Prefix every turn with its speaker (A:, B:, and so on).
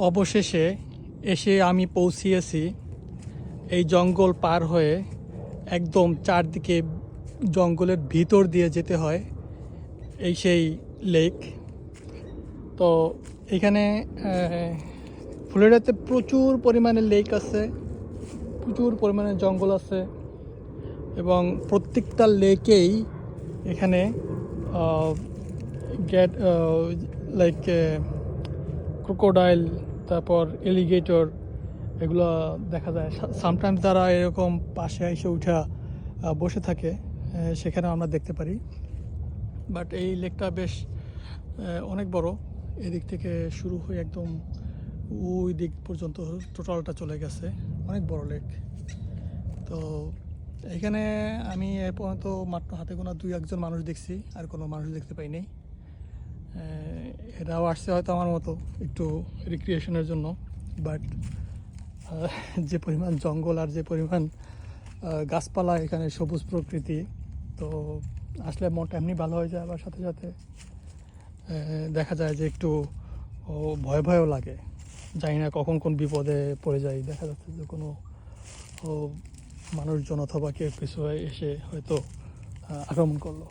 A: অবশেষে এসে আমি পৌঁছিয়েছি এই জঙ্গল পার হয়ে একদম চারদিকে জঙ্গলের ভিতর দিয়ে যেতে হয় এই সেই লেক। তো এখানে ফ্লোরিডাতে প্রচুর পরিমাণে লেক আছে, প্রচুর পরিমাণে জঙ্গল আছে এবং প্রত্যেকটা লেকেই এখানে গেট লাইক ক্রোকোডাইল, তারপর এলিগেটর, এগুলো দেখা যায়। সামটাইমস যারা এরকম পাশে এসে উঠা বসে থাকে সেখানে আমরা দেখতে পারি। বাট এই লেকটা বেশ অনেক বড়, এদিক থেকে শুরু হয়ে একদম ওই দিক পর্যন্ত টোটালটা চলে গেছে, অনেক বড় লেক। তো এখানে আমি এ পর্যন্ত মাত্র হাতে গোনা 2-1 মানুষ দেখছি, আর কোনো মানুষ দেখতে পাইনি। এরাও আসছে হয়তো আমার মতো একটু রিক্রিয়েশনের জন্য। বাট যে পরিমাণ জঙ্গল আর যে পরিমাণ গাছপালা, এখানে সবুজ প্রকৃতি, তো আসলে মনটা এমনি ভালো হয়ে যায়। আবার সাথে সাথে দেখা যায় যে একটু ভয় ভয়ও লাগে, জানি না কখন কোন বিপদে পড়ে যায়। দেখা যাচ্ছে যে কোনো মানুষজন অথবা কেউ কিছু এসে হয়তো আক্রমণ করলো।